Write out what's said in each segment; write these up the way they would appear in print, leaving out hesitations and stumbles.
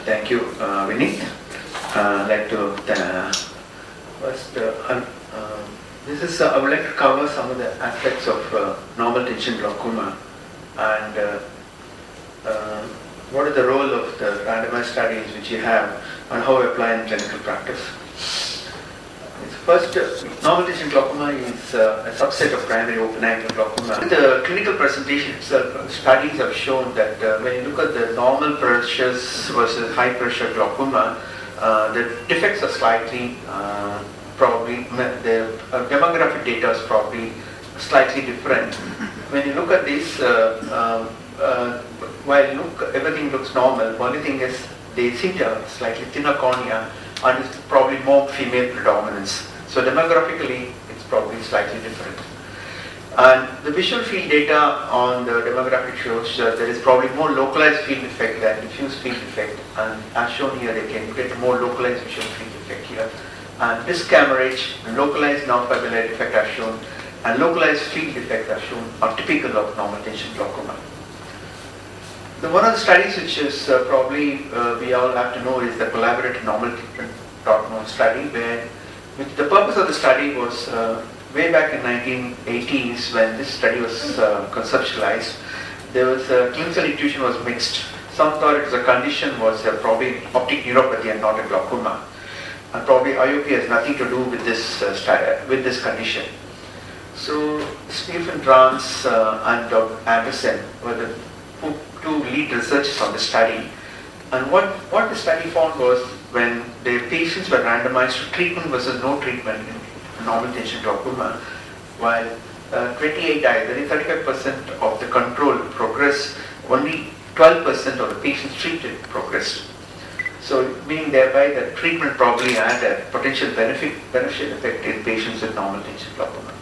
Thank you, Vinny. I'd like to first, I would like to cover some of the aspects of normal tension glaucoma and what is the role of the randomized studies which you have and how we apply in clinical practice. First, normal tension glaucoma is a subset of primary open-angle glaucoma. In the clinical presentation itself, studies have shown that when you look at the normal pressures versus high pressure glaucoma, the defects are slightly, probably, the demographic data is probably slightly different. When you look at this, while everything looks normal, only thing is they seem to have slightly thinner cornea and it's probably more female predominance. So demographically, it's probably slightly different. And the visual field data on the demographic shows that there is probably more localized field effect than diffuse field effect. And as shown here, they can get more localized visual field effect here. And disc hemorrhage, localized non-fibrillary defect as shown, and localized field defect as shown are typical of normal tension glaucoma. One of the studies which is probably we all have to know is the collaborative normal treatment glaucoma study, where the purpose of the study was way back in 1980s when this study was conceptualized. There was clinical intuition was mixed. Some thought it was a condition was probably optic neuropathy and not a glaucoma, and probably IOP has nothing to do with this condition. So Stephen Rance and Dr. Anderson were the two lead researchers on the study, and what the study found was when the patients were randomized to treatment versus no treatment in normal tension glaucoma, while 28 died, that is 35% of the control progressed, only 12% of the patients treated progressed. So meaning thereby that treatment probably had a potential beneficial effect in patients with normal tension glaucoma.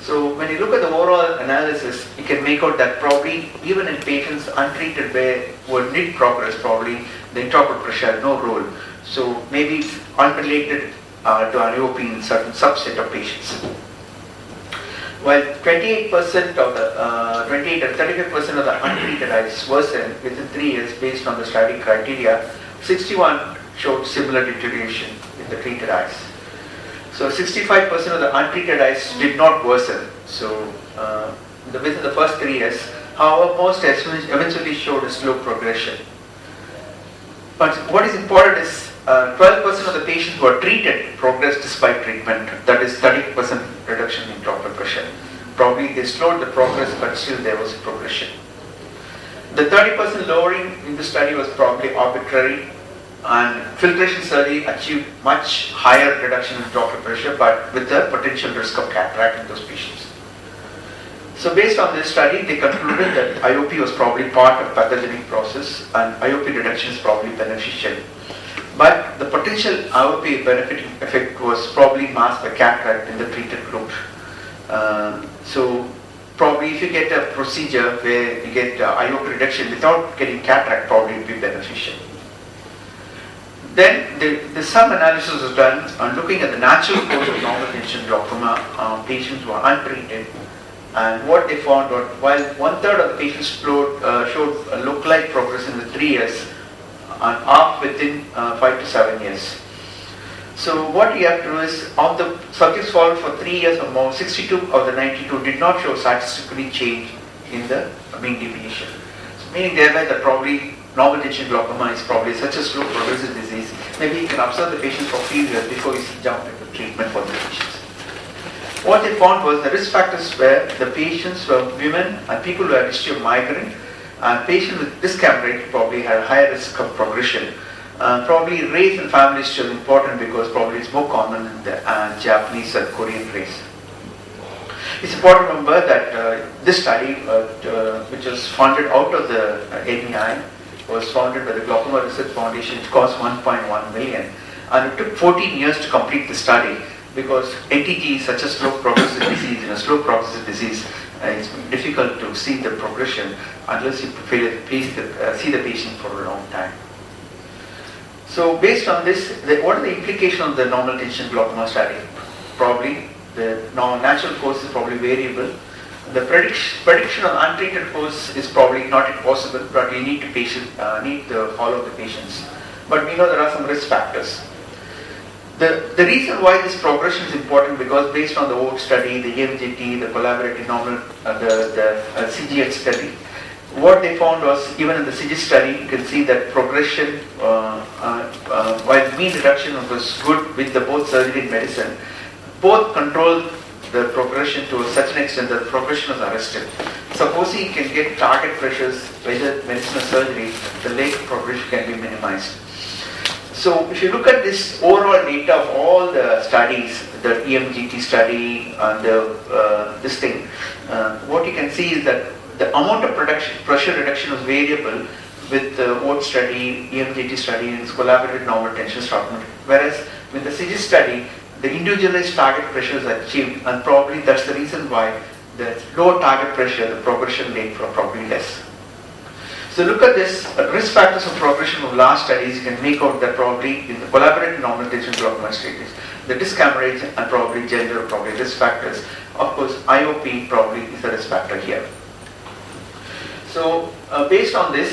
So when you look at the overall analysis, you can make out that probably even in patients untreated where would need progress, probably the intraocular pressure had no role. So maybe unrelated to an IOP in certain subset of patients. While 28% of the 28 and 35% of the untreated eyes worsened within 3 years based on the study criteria, 61 showed similar deterioration in the treated eyes. So 65% of the untreated eyes did not worsen. So within the first 3 years, however, most eventually showed a slow progression. But what is important is 12% of the patients who were treated progressed despite treatment. That is 30% reduction in intraocular pressure. Probably they slowed the progress, but still there was a progression. The 30% lowering in the study was probably arbitrary, and filtration surgery achieved much higher reduction in intraocular pressure, but with the potential risk of cataract in those patients. So based on this study, they concluded that IOP was probably part of pathogenic process and IOP reduction is probably beneficial. But the potential IOP benefiting effect was probably masked by cataract in the treated group. So probably if you get a procedure where you get IOP reduction without getting cataract, probably it would be beneficial. Then the some analysis was done on looking at the natural course of normal tension glaucoma patients who are untreated, and what they found was while 1/3 of the patients showed a localized progress in the 3 years and half within 5 to 7 years. So what you have to do is of the subjects followed for 3 years or more, 62 of the 92 did not show statistically change in the mean deviation. So meaning thereby that probably normal tension glaucoma is probably such a slow progressive disease. Maybe you can observe the patient for a few years before you jump into treatment for the patients. What they found was the risk factors were the patients were women and people who had history of migraine, and patients with disc hemorrhage probably had a higher risk of progression. Probably race and family history is important because probably it's more common in the Japanese and Korean race. It's important to remember that this study, which was funded out of the NEI, was founded by the Glaucoma Research Foundation. It cost 1.1 million, and it took 14 years to complete the study because NTG is such a slow progressive disease. In a slow progressive disease, it's difficult to see the progression unless you see the patient for a long time. So based on this, what are the implications of the normal tension glaucoma study? Probably the natural course is probably variable. The prediction of untreated course is probably not possible, but you need to follow the patients. but we know there are some risk factors. The reason why this progression is important, because based on the old study, the EMGT, the collaborative normal, the CGS study, what they found was, even in the CGS study, you can see that progression, while mean reduction was good with the both surgery and medicine, both controlled the progression to such an extent that the progression was arrested. Supposing you can get target pressures, whether medicine or surgery, the late progression can be minimized. So if you look at this overall data of all the studies, the EMGT study and this thing, what you can see is that the amount of pressure reduction was variable with the OAT study, EMGT study, and collaborative normal tension document. Whereas with the CG study, the individualized target pressure is achieved, and probably that's the reason why the low target pressure, the progression rate was probably less. So look at this risk factors of progression of last studies. You can make out that probably in the collaborative normal tension glaucoma status, the disc hemorrhage and probably gender probably risk factors. Of course, IOP probably is a risk factor here. So based on this,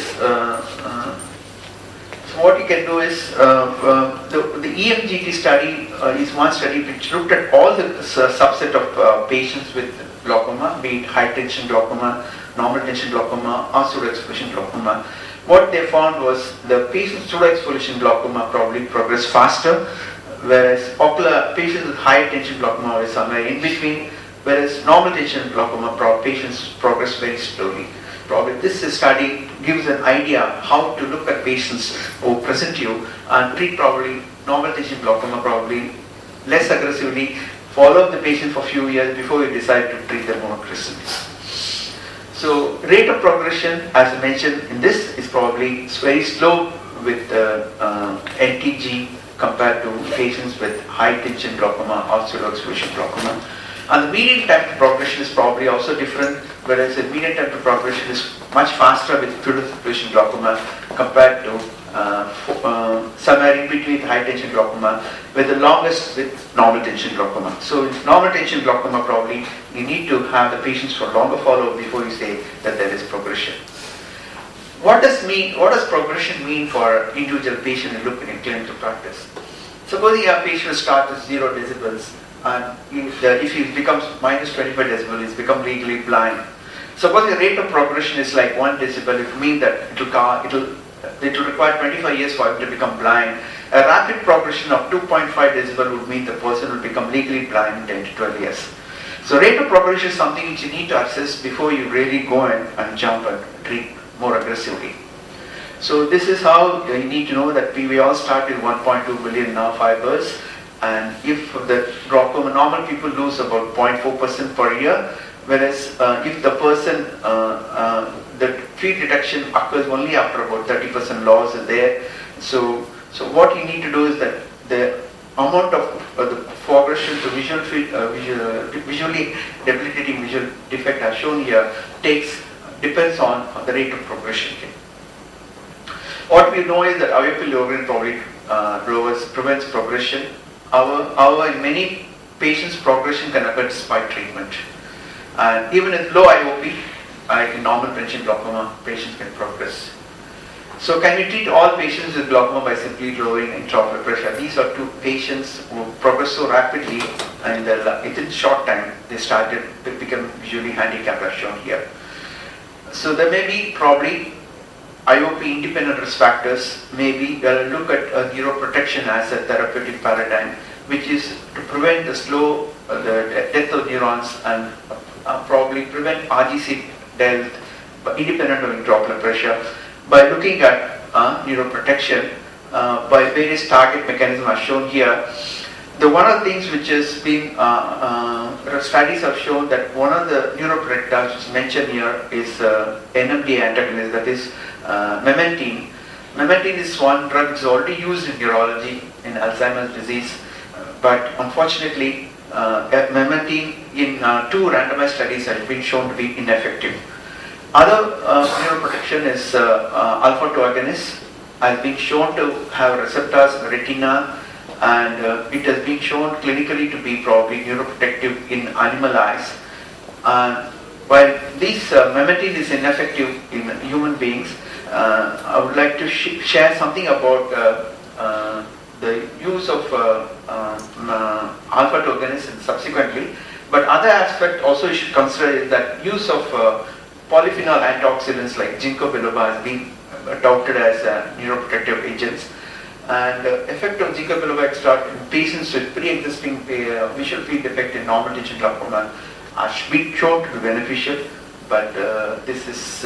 so what you can do is the EMGT study is one study which looked at all the subset of patients with glaucoma, be it high tension glaucoma, normal tension glaucoma, or pseudoexfoliation glaucoma. What they found was the patients with pseudoexfoliation glaucoma probably progress faster, whereas ocular patients with high tension glaucoma are somewhere in between, whereas normal tension glaucoma patients progress very slowly. Probably this study gives an idea how to look at patients who present you and treat probably normal tension glaucoma probably less aggressively, follow the patient for a few years before you decide to treat them more aggressively. So rate of progression, as I mentioned in this, is probably very slow with NTG compared to patients with high tension glaucoma or pseudoexfoliation glaucoma. And the median time to progression is probably also different, whereas the median time to progression is much faster with pseudoexfoliation glaucoma compared to somewhere in between high tension glaucoma, with the longest with normal tension glaucoma. So in normal tension glaucoma, probably you need to have the patients for longer follow-up before you say that there is progression. What does progression mean for individual patient in looking at clinical practice? Suppose you have a patient who starts with 0 decibels, and if he becomes minus 25 decibels, he's become legally blind. Suppose the rate of progression is like 1 decibel, it means that it will require 25 years for him to become blind. A rapid progression of 2.5 decibel would mean the person will become legally blind in 10 to 12 years. So rate of progression is something which you need to assess before you really go in and jump and treat more aggressively. So this is how you need to know that we all start with 1.2 billion nerve fibers, and if the glaucoma, normal people lose about 0.4% per year, whereas if the person, the field detection occurs only after about 30% loss is there. So what you need to do is that the amount of the progression to visually debilitating visual defect as shown here depends on the rate of progression. Okay. What we know is that IOP Lowering probably prevents progression. However, in many patients, progression can occur despite treatment. And even in low IOP, in normal tension glaucoma, patients can progress. So can we treat all patients with glaucoma by simply lowering intraocular pressure? These are 2 patients who progress so rapidly, and within short time, they started to become visually handicapped as shown here. So there may be probably IOP independent risk factors. Maybe look at neuroprotection as a therapeutic paradigm, which is to prevent the death of neurons and probably prevent RGC death independent of intraocular pressure by looking at neuroprotection by various target mechanisms as shown here. One of the things which has been, studies have shown that one of the neuroprotectors which is mentioned here is NMDA antagonist, that is memantine. Memantine is one drug which is already used in neurology in Alzheimer's disease, but unfortunately memantine in 2 randomized studies has been shown to be ineffective. Other neuroprotection is alpha-2 agonist, has been shown to have receptors in the retina, and it has been shown clinically to be probably neuroprotective in animal eyes. While this memantine is ineffective in human beings, I would like to share something about the use of alpha-2 agonism subsequently. But other aspect also you should consider is that use of polyphenol antioxidants like Ginkgo biloba has been touted as neuroprotective agents. And effect of Ginkgo biloba extract in patients with pre-existing visual field defect in normal tinsion glaucoma are been shown to be beneficial, but this is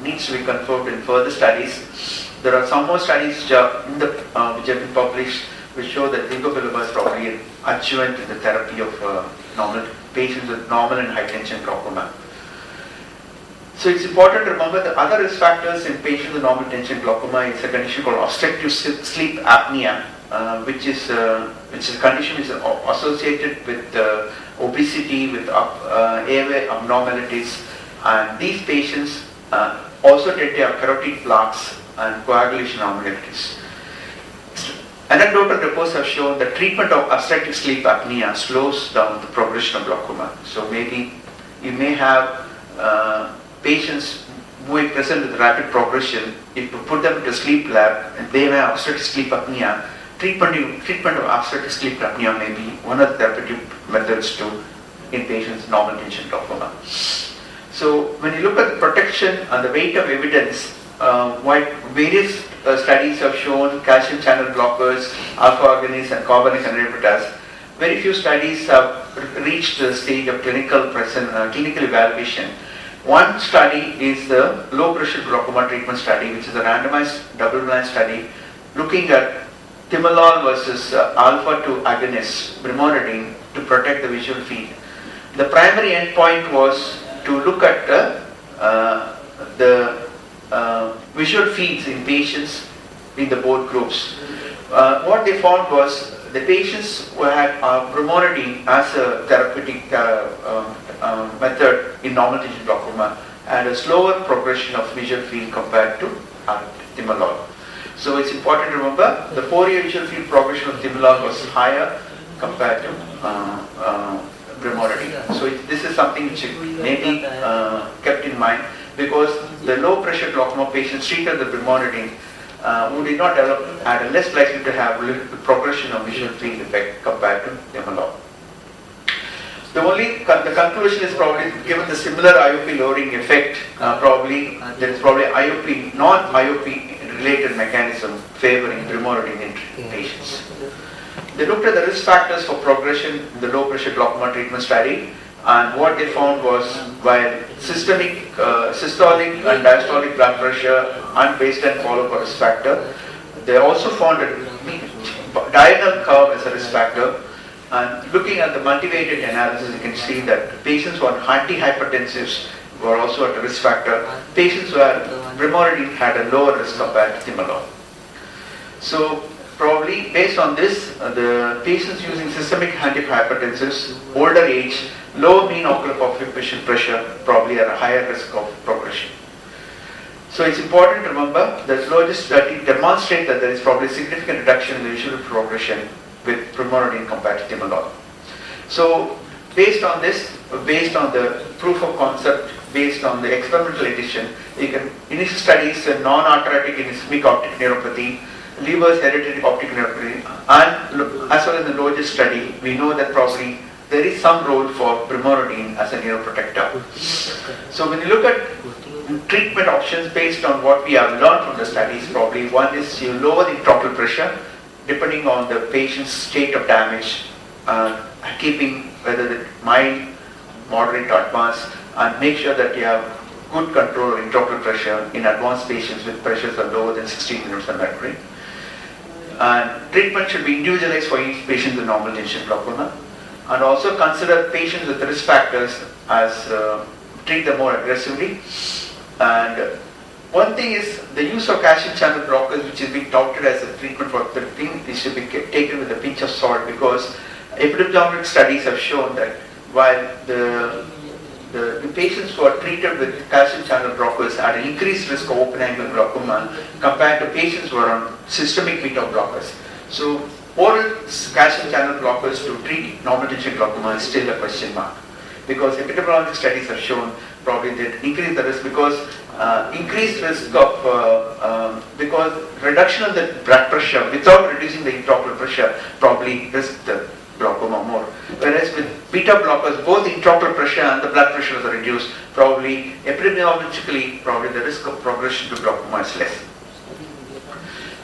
needs to be confirmed in further studies. There are some more studies which have been published which show that Ginkgo biloba is probably an adjuvant in the therapy of normal patients with normal and high tension glaucoma. So it's important to remember the other risk factors in patients with normal tension glaucoma is a condition called obstructive sleep apnea, which is a condition which is associated with obesity, with airway abnormalities, and these patients also tend to have carotid plaques and coagulation abnormalities. Anecdotal reports have shown that treatment of obstructive sleep apnea slows down the progression of glaucoma. So maybe you may have patients who are present with rapid progression. If you put them into sleep lab and they may have obstructive sleep apnea, treatment of obstructive sleep apnea may be one of the therapeutic methods in patients with normal tension glaucoma. So when you look at the protection and the weight of evidence, various studies have shown calcium channel blockers, alpha agonists and carbonic inhibitors. Very few studies have reached the stage of clinical evaluation. One study is the low pressure glaucoma treatment study, which is a randomized double-blind study looking at timolol versus alpha-2 agonist, Brimonidine, to protect the visual field. The primary endpoint was to look at the visual fields in patients in the both groups. What they found was the patients who had Brimonidine as a therapeutic method in normal tinsion glaucoma had a slower progression of visual field compared to timolol. So it's important to remember the 4-year visual field progression of timolol was higher compared to Brimonidine. So this is something which may be kept in mind, because the low pressure glaucoma patients treated with Brimonidine who did not develop are less likely to have progression of visual field effect compared to timolol. The conclusion is probably, given the similar IOP lowering effect, there is probably IOP, non-IOP related mechanism favoring Brimonidine in patients. They looked at the risk factors for progression in the low pressure glaucoma treatment study, and what they found was while systolic and diastolic blood pressure and baseline follow-up risk factor, they also found a diagonal curve as a risk factor. And looking at the multivariate analysis, you can see that patients who are antihypertensives were also at a risk factor. Patients who had Brimonidine had a lower risk compared to timolol. So probably based on this, the patients using systemic antihypertensives, older age, low mean ocular population pressure probably are a higher risk of progression. So it's important to remember that LOGTS study demonstrate that there is probably significant reduction in the visual progression with Brimonidine compared to timolol. So based on this, based on the proof of concept, based on the experimental edition, you can initial studies in non-arthritic ischemic optic neuropathy, Leber's hereditary optic neuropathy, and as well as the LOGTS study, we know that probably there is some role for Brimonidine as a neuroprotector. So when you look at treatment options based on what we have learned from the studies, probably one is you lower the intraocular pressure depending on the patient's state of damage, keeping whether it's mild, moderate or advanced, and make sure that you have good control of intraocular pressure in advanced patients with pressures of lower than 16 units of mercury. And treatment should be individualized for each patient with normal tension glaucoma, and also consider patients with risk factors as treat them more aggressively. And one thing is the use of calcium channel blockers, which is being touted as a treatment for the thing, this should be taken with a pinch of salt, because epidemiological studies have shown that while the patients who are treated with calcium channel blockers had an increased risk of open angle glaucoma compared to patients who are on systemic beta blockers. So oral calcium channel blockers to treat normal tension glaucoma is still a question mark, because epidemiological studies have shown probably that increase the risk, because increased risk of, because reduction of the blood pressure without reducing the intraocular pressure probably risk the glaucoma more. Whereas with beta blockers, both intraocular pressure and the blood pressure is reduced, probably epidemiologically, probably the risk of progression to glaucoma is less.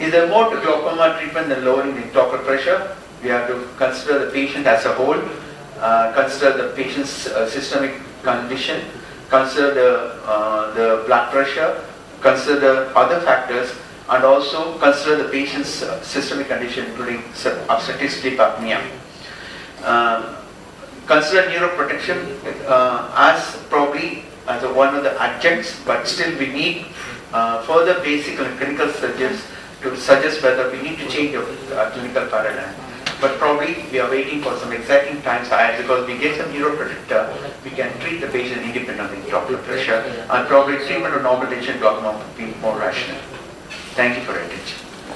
Is there more to glaucoma treatment than lowering the intraocular pressure? We have to consider the patient as a whole, consider the patient's systemic condition, consider the blood pressure, consider the other factors, and also consider the patient's systemic condition, including obstructive sleep apnea. Consider neuroprotection as probably as one of the adjuncts, but still we need further basic and clinical studies to suggest whether we need to change our clinical paradigm. But probably we are waiting for some exciting times ahead, because we get some neuroprotector, we can treat the patient independently of intraocular pressure, and probably treatment of normal tension glaucoma would be more rational. Thank you for your attention.